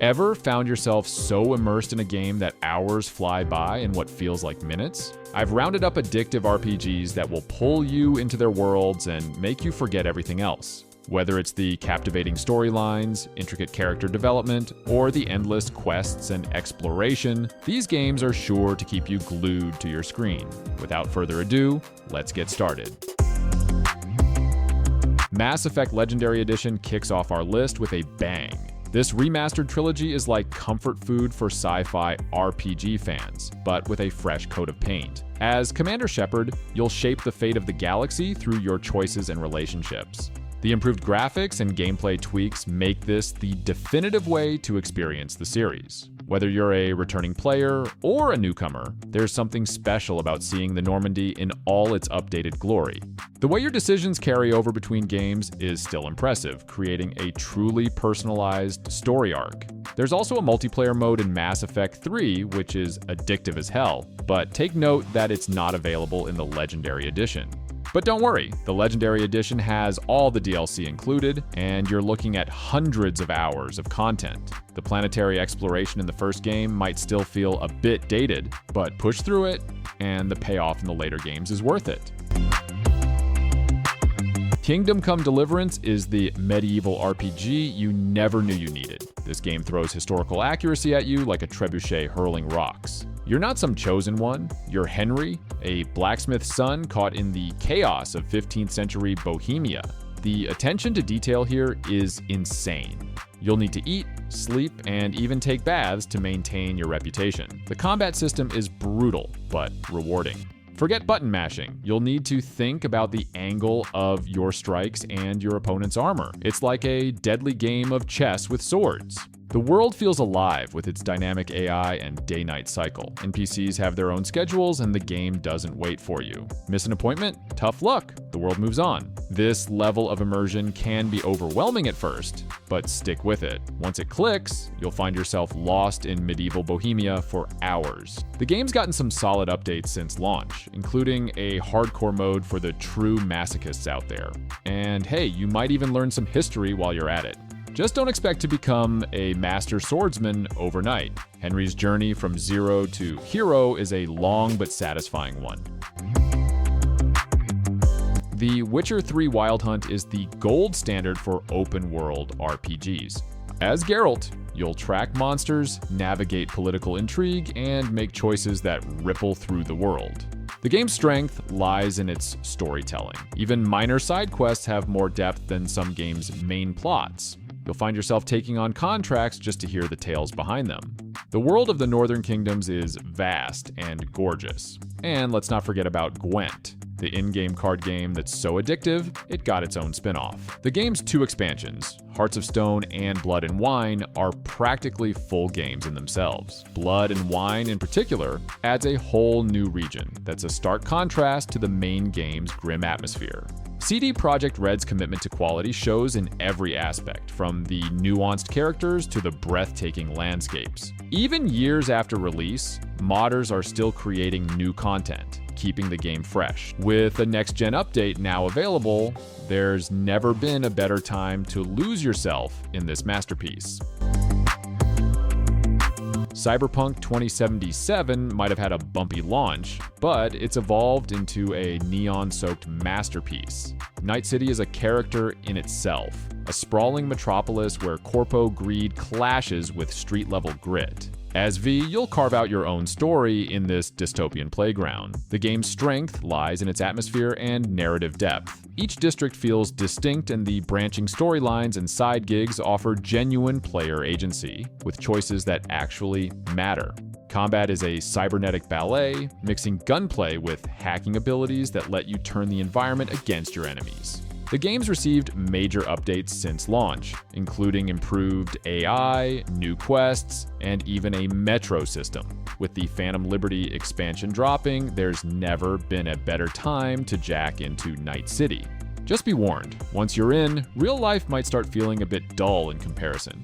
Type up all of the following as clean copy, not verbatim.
Ever found yourself so immersed in a game that hours fly by in what feels like minutes? I've rounded up addictive RPGs that will pull you into their worlds and make you forget everything else. Whether it's the captivating storylines, intricate character development, or the endless quests and exploration, these games are sure to keep you glued to your screen. Without further ado, let's get started. Mass Effect Legendary Edition kicks off our list with a bang. This remastered trilogy is like comfort food for sci-fi RPG fans, but with a fresh coat of paint. As Commander Shepard, you'll shape the fate of the galaxy through your choices and relationships. The improved graphics and gameplay tweaks make this the definitive way to experience the series. Whether you're a returning player or a newcomer, there's something special about seeing the Normandy in all its updated glory. The way your decisions carry over between games is still impressive, creating a truly personalized story arc. There's also a multiplayer mode in Mass Effect 3, which is addictive as hell, but take note that it's not available in the Legendary Edition. But don't worry, the Legendary Edition has all the DLC included, and you're looking at hundreds of hours of content. The planetary exploration in the first game might still feel a bit dated, but push through it, and the payoff in the later games is worth it. Kingdom Come Deliverance is the medieval RPG you never knew you needed. This game throws historical accuracy at you like a trebuchet hurling rocks. You're not some chosen one, you're Henry, a blacksmith's son caught in the chaos of 15th century Bohemia. The attention to detail here is insane. You'll need to eat, sleep, and even take baths to maintain your reputation. The combat system is brutal, but rewarding. Forget button mashing. You'll need to think about the angle of your strikes and your opponent's armor. It's like a deadly game of chess with swords. The world feels alive with its dynamic AI and day-night cycle. NPCs have their own schedules and the game doesn't wait for you. Miss an appointment? Tough luck. The world moves on. This level of immersion can be overwhelming at first, but stick with it. Once it clicks, you'll find yourself lost in medieval Bohemia for hours. The game's gotten some solid updates since launch, including a hardcore mode for the true masochists out there. And hey, you might even learn some history while you're at it. Just don't expect to become a master swordsman overnight. Henry's journey from zero to hero is a long but satisfying one. The Witcher 3 Wild Hunt is the gold standard for open-world RPGs. As Geralt, you'll track monsters, navigate political intrigue, and make choices that ripple through the world. The game's strength lies in its storytelling. Even minor side quests have more depth than some games' main plots. You'll find yourself taking on contracts just to hear the tales behind them. The world of the Northern Kingdoms is vast and gorgeous. And let's not forget about Gwent, the in-game card game that's so addictive, it got its own spin-off. The game's two expansions, Hearts of Stone and Blood and Wine, are practically full games in themselves. Blood and Wine, in particular, adds a whole new region that's a stark contrast to the main game's grim atmosphere. CD Projekt Red's commitment to quality shows in every aspect, from the nuanced characters to the breathtaking landscapes. Even years after release, modders are still creating new content, keeping the game fresh. With a next-gen update now available, there's never been a better time to lose yourself in this masterpiece. Cyberpunk 2077 might have had a bumpy launch, but it's evolved into a neon-soaked masterpiece. Night City is a character in itself, a sprawling metropolis where corpo greed clashes with street-level grit. As V, you'll carve out your own story in this dystopian playground. The game's strength lies in its atmosphere and narrative depth. Each district feels distinct, and the branching storylines and side gigs offer genuine player agency, with choices that actually matter. Combat is a cybernetic ballet, mixing gunplay with hacking abilities that let you turn the environment against your enemies. The game's received major updates since launch, including improved AI, new quests, and even a metro system. With the Phantom Liberty expansion dropping, there's never been a better time to jack into Night City. Just be warned, once you're in, real life might start feeling a bit dull in comparison.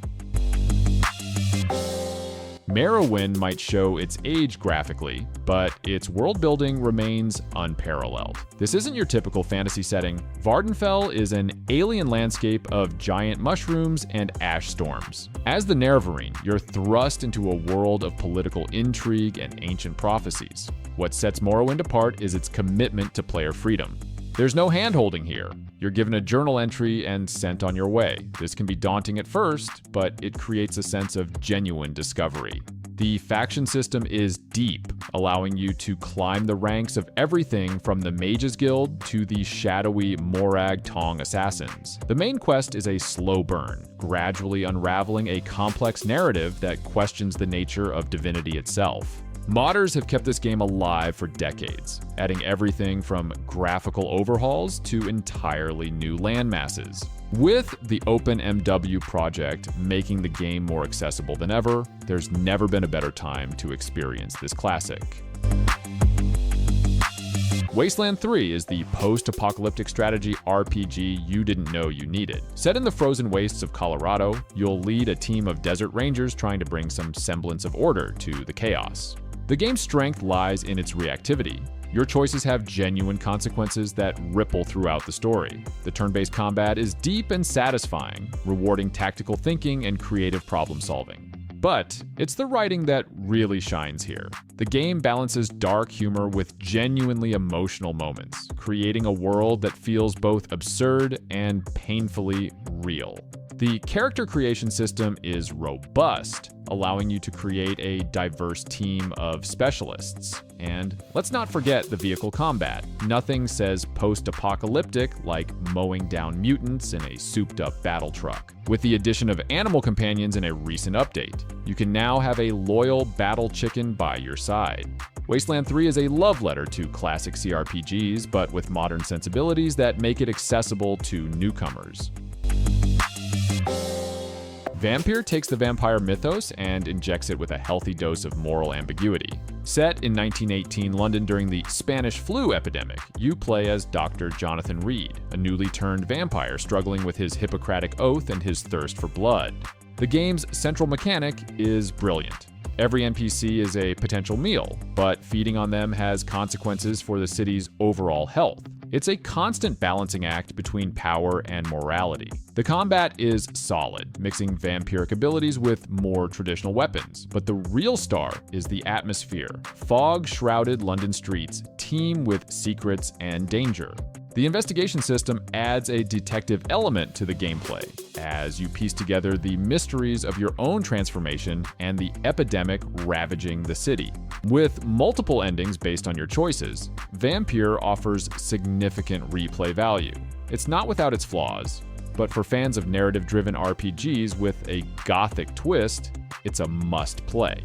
Morrowind might show its age graphically, but its world building remains unparalleled. This isn't your typical fantasy setting. Vvardenfell is an alien landscape of giant mushrooms and ash storms. As the Nerevarine, you're thrust into a world of political intrigue and ancient prophecies. What sets Morrowind apart is its commitment to player freedom. There's no hand-holding here. You're given a journal entry and sent on your way. This can be daunting at first, but it creates a sense of genuine discovery. The faction system is deep, allowing you to climb the ranks of everything from the Mages Guild to the shadowy Morag Tong assassins. The main quest is a slow burn, gradually unraveling a complex narrative that questions the nature of divinity itself. Modders have kept this game alive for decades, adding everything from graphical overhauls to entirely new landmasses. With the OpenMW project making the game more accessible than ever, there's never been a better time to experience this classic. Wasteland 3 is the post-apocalyptic strategy RPG you didn't know you needed. Set in the frozen wastes of Colorado, you'll lead a team of desert rangers trying to bring some semblance of order to the chaos. The game's strength lies in its reactivity. Your choices have genuine consequences that ripple throughout the story. The turn-based combat is deep and satisfying, rewarding tactical thinking and creative problem-solving. But it's the writing that really shines here. The game balances dark humor with genuinely emotional moments, creating a world that feels both absurd and painfully real. The character creation system is robust, allowing you to create a diverse team of specialists. And let's not forget the vehicle combat. Nothing says post-apocalyptic like mowing down mutants in a souped-up battle truck. With the addition of animal companions in a recent update, you can now have a loyal battle chicken by your side. Wasteland 3 is a love letter to classic CRPGs, but with modern sensibilities that make it accessible to newcomers. Vampyr takes the vampire mythos and injects it with a healthy dose of moral ambiguity. Set in 1918 London during the Spanish flu epidemic, you play as Dr. Jonathan Reed, a newly turned vampire struggling with his Hippocratic oath and his thirst for blood. The game's central mechanic is brilliant. Every NPC is a potential meal, but feeding on them has consequences for the city's overall health. It's a constant balancing act between power and morality. The combat is solid, mixing vampiric abilities with more traditional weapons. But the real star is the atmosphere. Fog-shrouded London streets teem with secrets and danger. The investigation system adds a detective element to the gameplay, as you piece together the mysteries of your own transformation and the epidemic ravaging the city. With multiple endings based on your choices, Vampyr offers significant replay value. It's not without its flaws, but for fans of narrative-driven RPGs with a gothic twist, it's a must-play.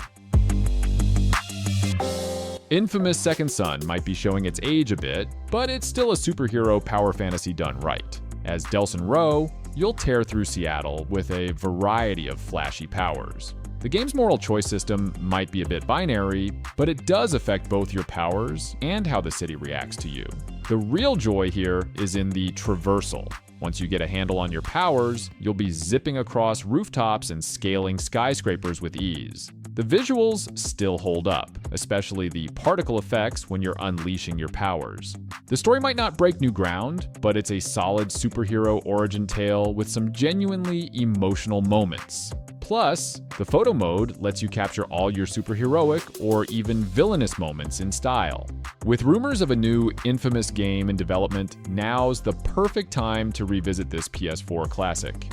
Infamous Second Son might be showing its age a bit, but it's still a superhero power fantasy done right. As Delson Rowe, you'll tear through Seattle with a variety of flashy powers. The game's moral choice system might be a bit binary, but it does affect both your powers and how the city reacts to you. The real joy here is in the traversal. Once you get a handle on your powers, you'll be zipping across rooftops and scaling skyscrapers with ease. The visuals still hold up, especially the particle effects when you're unleashing your powers. The story might not break new ground, but it's a solid superhero origin tale with some genuinely emotional moments. Plus, the photo mode lets you capture all your superheroic or even villainous moments in style. With rumors of a new Infamous game in development, now's the perfect time to revisit this PS4 classic.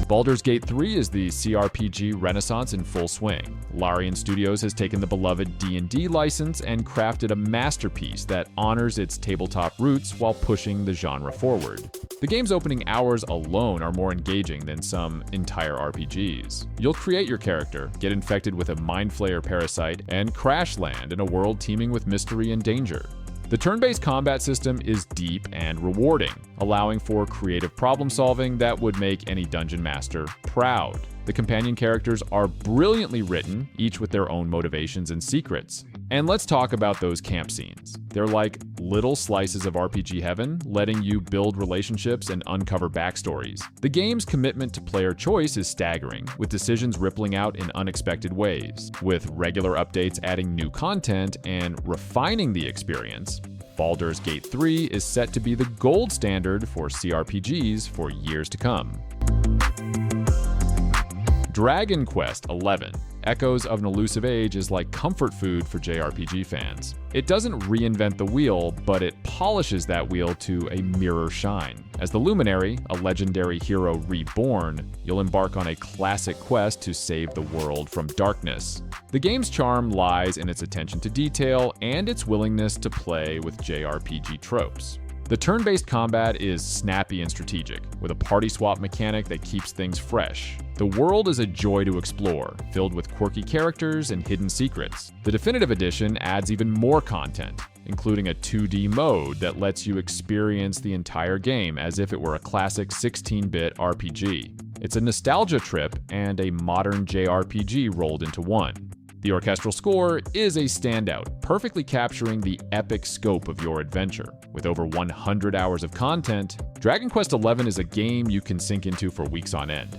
Baldur's Gate 3 is the CRPG renaissance in full swing. Larian Studios has taken the beloved D&D license and crafted a masterpiece that honors its tabletop roots while pushing the genre forward. The game's opening hours alone are more engaging than some entire RPGs. You'll create your character, get infected with a mind flayer parasite, and crash land in a world teeming with mystery and danger. The turn-based combat system is deep and rewarding, allowing for creative problem-solving that would make any dungeon master proud. The companion characters are brilliantly written, each with their own motivations and secrets. And let's talk about those camp scenes. They're like little slices of RPG heaven, letting you build relationships and uncover backstories. The game's commitment to player choice is staggering, with decisions rippling out in unexpected ways. With regular updates adding new content and refining the experience, Baldur's Gate 3 is set to be the gold standard for CRPGs for years to come. Dragon Quest XI, Echoes of an Elusive Age, is like comfort food for JRPG fans. It doesn't reinvent the wheel, but it polishes that wheel to a mirror shine. As the Luminary, a legendary hero reborn, you'll embark on a classic quest to save the world from darkness. The game's charm lies in its attention to detail and its willingness to play with JRPG tropes. The turn-based combat is snappy and strategic, with a party swap mechanic that keeps things fresh. The world is a joy to explore, filled with quirky characters and hidden secrets. The Definitive Edition adds even more content, including a 2D mode that lets you experience the entire game as if it were a classic 16-bit RPG. It's a nostalgia trip and a modern JRPG rolled into one. The orchestral score is a standout, perfectly capturing the epic scope of your adventure. With over 100 hours of content, Dragon Quest XI is a game you can sink into for weeks on end.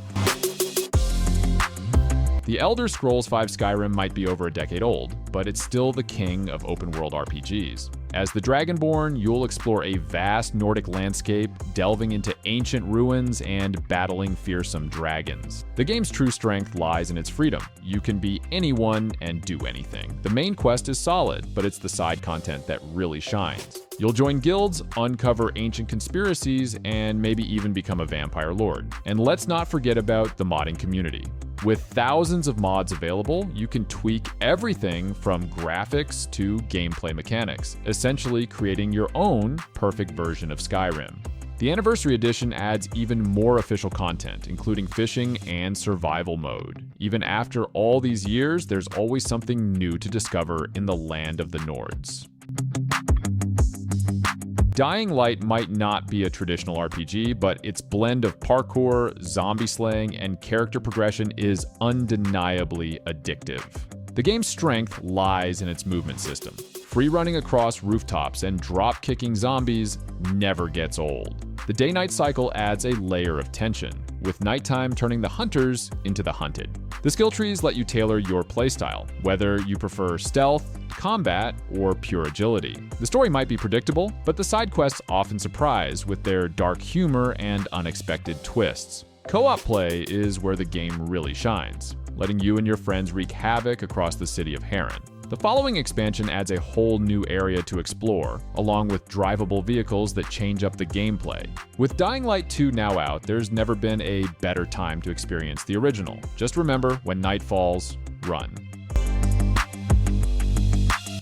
The Elder Scrolls V Skyrim might be over a decade old, but it's still the king of open-world RPGs. As the Dragonborn, you'll explore a vast Nordic landscape, delving into ancient ruins and battling fearsome dragons. The game's true strength lies in its freedom. You can be anyone and do anything. The main quest is solid, but it's the side content that really shines. You'll join guilds, uncover ancient conspiracies, and maybe even become a vampire lord. And let's not forget about the modding community. With thousands of mods available, you can tweak everything from graphics to gameplay mechanics, essentially creating your own perfect version of Skyrim. The Anniversary Edition adds even more official content, including fishing and survival mode. Even after all these years, there's always something new to discover in the land of the Nords. Dying Light might not be a traditional RPG, but its blend of parkour, zombie slaying, and character progression is undeniably addictive. The game's strength lies in its movement system. Free running across rooftops and drop-kicking zombies never gets old. The day-night cycle adds a layer of tension, with nighttime turning the hunters into the hunted. The skill trees let you tailor your playstyle, whether you prefer stealth, combat, or pure agility. The story might be predictable, but the side quests often surprise with their dark humor and unexpected twists. Co-op play is where the game really shines, letting you and your friends wreak havoc across the city of Harran. The following expansion adds a whole new area to explore, along with drivable vehicles that change up the gameplay. With Dying Light 2 now out, there's never been a better time to experience the original. Just remember, when night falls, run.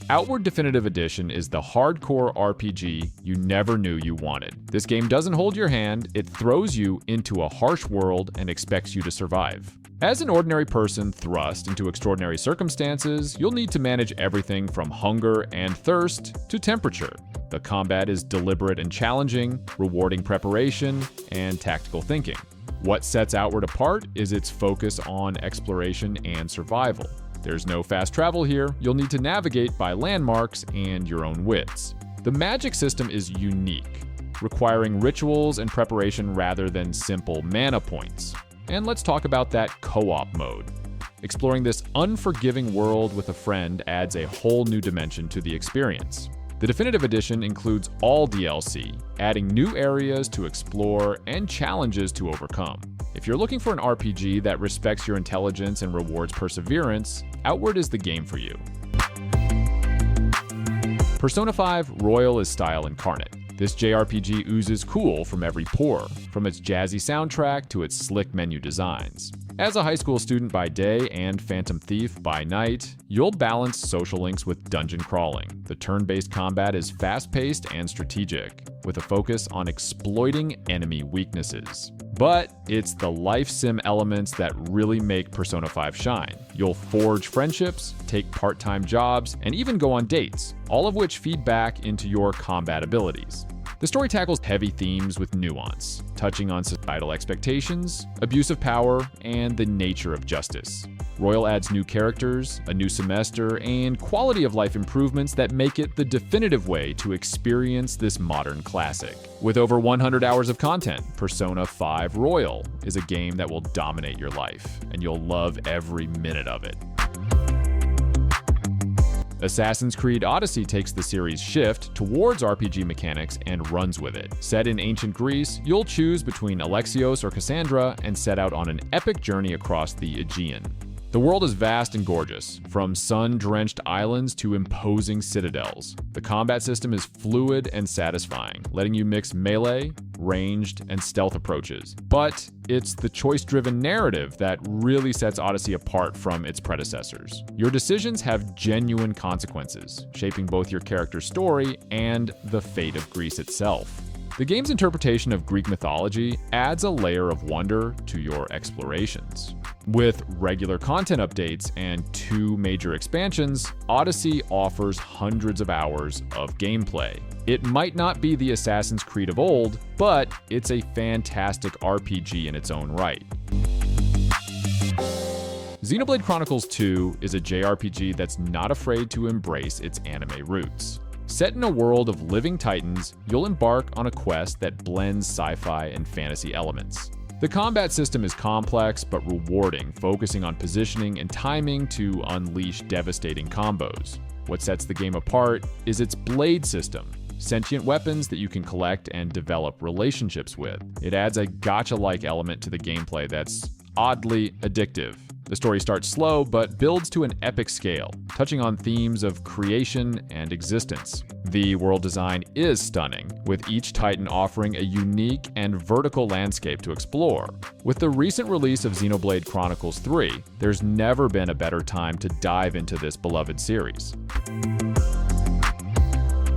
Outward Definitive Edition is the hardcore RPG you never knew you wanted. This game doesn't hold your hand, it throws you into a harsh world and expects you to survive. As an ordinary person thrust into extraordinary circumstances, you'll need to manage everything from hunger and thirst to temperature. The combat is deliberate and challenging, rewarding preparation and tactical thinking. What sets Outward apart is its focus on exploration and survival. There's no fast travel here, you'll need to navigate by landmarks and your own wits. The magic system is unique, requiring rituals and preparation rather than simple mana points. And let's talk about that co-op mode. Exploring this unforgiving world with a friend adds a whole new dimension to the experience. The Definitive Edition includes all DLC, adding new areas to explore and challenges to overcome. If you're looking for an RPG that respects your intelligence and rewards perseverance, Outward is the game for you. Persona 5 Royal is style incarnate. This JRPG oozes cool from every pore, from its jazzy soundtrack to its slick menu designs. As a high school student by day and phantom thief by night, you'll balance social links with dungeon crawling. The turn-based combat is fast-paced and strategic, with a focus on exploiting enemy weaknesses. But it's the life sim elements that really make Persona 5 shine. You'll forge friendships, take part-time jobs, and even go on dates, all of which feed back into your combat abilities. The story tackles heavy themes with nuance, touching on societal expectations, abuse of power, and the nature of justice. Royal adds new characters, a new semester, and quality of life improvements that make it the definitive way to experience this modern classic. With over 100 hours of content, Persona 5 Royal is a game that will dominate your life, and you'll love every minute of it. Assassin's Creed Odyssey takes the series' shift towards RPG mechanics and runs with it. Set in ancient Greece, you'll choose between Alexios or Cassandra and set out on an epic journey across the Aegean. The world is vast and gorgeous, from sun-drenched islands to imposing citadels. The combat system is fluid and satisfying, letting you mix melee, ranged, and stealth approaches. But it's the choice-driven narrative that really sets Odyssey apart from its predecessors. Your decisions have genuine consequences, shaping both your character's story and the fate of Greece itself. The game's interpretation of Greek mythology adds a layer of wonder to your explorations. With regular content updates and 2 major expansions, Odyssey offers hundreds of hours of gameplay. It might not be the Assassin's Creed of old, but it's a fantastic RPG in its own right. Xenoblade Chronicles 2 is a JRPG that's not afraid to embrace its anime roots. Set in a world of living titans, you'll embark on a quest that blends sci-fi and fantasy elements. The combat system is complex but rewarding, focusing on positioning and timing to unleash devastating combos. What sets the game apart is its blade system, sentient weapons that you can collect and develop relationships with. It adds a gacha-like element to the gameplay that's oddly addictive. The story starts slow, but builds to an epic scale, touching on themes of creation and existence. The world design is stunning, with each titan offering a unique and vertical landscape to explore. With the recent release of Xenoblade Chronicles 3, there's never been a better time to dive into this beloved series.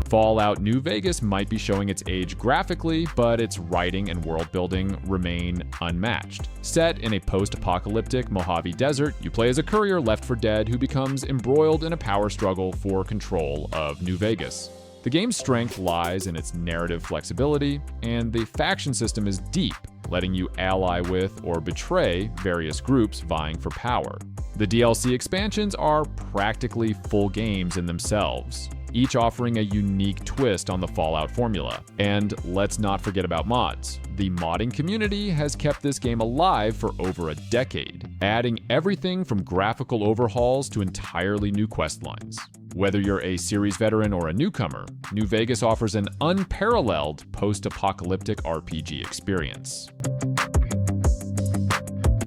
Fallout New Vegas might be showing its age graphically, but its writing and world building remain unmatched. Set in a post-apocalyptic Mojave Desert, you play as a courier Left 4 Dead who becomes embroiled in a power struggle for control of New Vegas. The game's strength lies in its narrative flexibility, and the faction system is deep, letting you ally with or betray various groups vying for power. The DLC expansions are practically full games in themselves, each offering a unique twist on the Fallout formula. And let's not forget about mods. The modding community has kept this game alive for over a decade, adding everything from graphical overhauls to entirely new quest lines. Whether you're a series veteran or a newcomer, New Vegas offers an unparalleled post-apocalyptic RPG experience.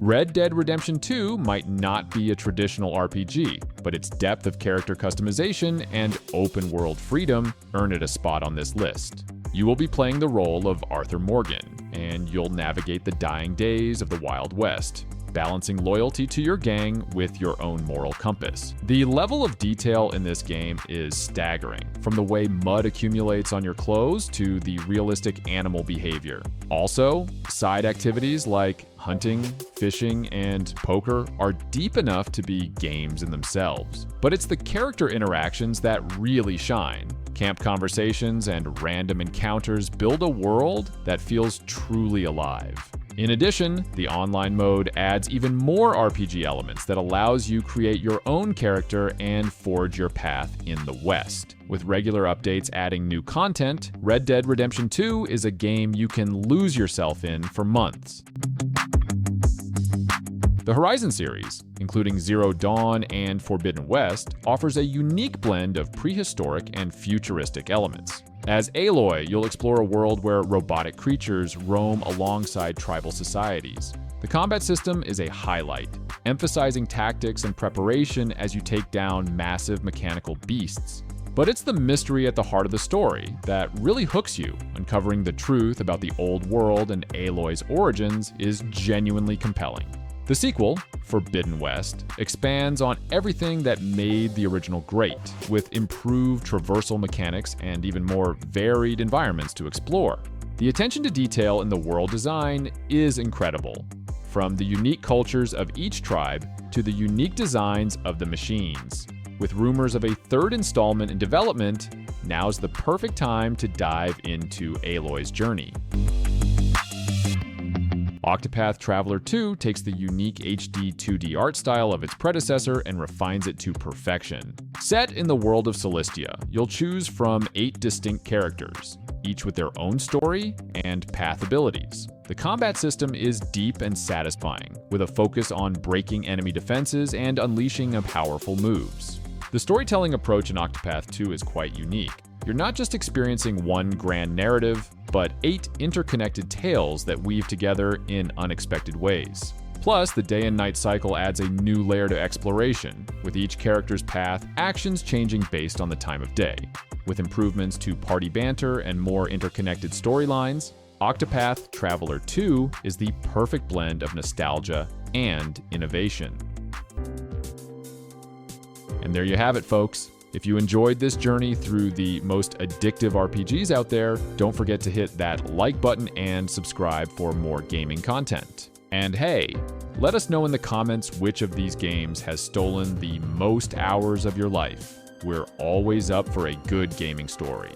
Red Dead Redemption 2 might not be a traditional RPG, but its depth of character customization and open-world freedom earn it a spot on this list. You will be playing the role of Arthur Morgan, and you'll navigate the dying days of the Wild West, balancing loyalty to your gang with your own moral compass. The level of detail in this game is staggering, from the way mud accumulates on your clothes to the realistic animal behavior. Also, side activities like hunting, fishing, and poker are deep enough to be games in themselves. But it's the character interactions that really shine. Camp conversations and random encounters build a world that feels truly alive. In addition, the online mode adds even more RPG elements that allows you create your own character and forge your path in the West. With regular updates adding new content, Red Dead Redemption 2 is a game you can lose yourself in for months. The Horizon series, including Zero Dawn and Forbidden West, offers a unique blend of prehistoric and futuristic elements. As Aloy, you'll explore a world where robotic creatures roam alongside tribal societies. The combat system is a highlight, emphasizing tactics and preparation as you take down massive mechanical beasts. But it's the mystery at the heart of the story that really hooks you. Uncovering the truth about the old world and Aloy's origins is genuinely compelling. The sequel, Forbidden West, expands on everything that made the original great, with improved traversal mechanics and even more varied environments to explore. The attention to detail in the world design is incredible, from the unique cultures of each tribe to the unique designs of the machines. With rumors of a third installment in development, now's the perfect time to dive into Aloy's journey. Octopath Traveler 2 takes the unique HD 2D art style of its predecessor and refines it to perfection. Set in the world of Celestia, you'll choose from 8 distinct characters, each with their own story and path abilities. The combat system is deep and satisfying, with a focus on breaking enemy defenses and unleashing powerful moves. The storytelling approach in Octopath 2 is quite unique. You're not just experiencing one grand narrative, but 8 interconnected tales that weave together in unexpected ways. Plus, the day and night cycle adds a new layer to exploration, with each character's path actions changing based on the time of day. With improvements to party banter and more interconnected storylines, Octopath Traveler 2 is the perfect blend of nostalgia and innovation. And there you have it, folks. If you enjoyed this journey through the most addictive RPGs out there, don't forget to hit that like button and subscribe for more gaming content. And hey, let us know in the comments which of these games has stolen the most hours of your life. We're always up for a good gaming story.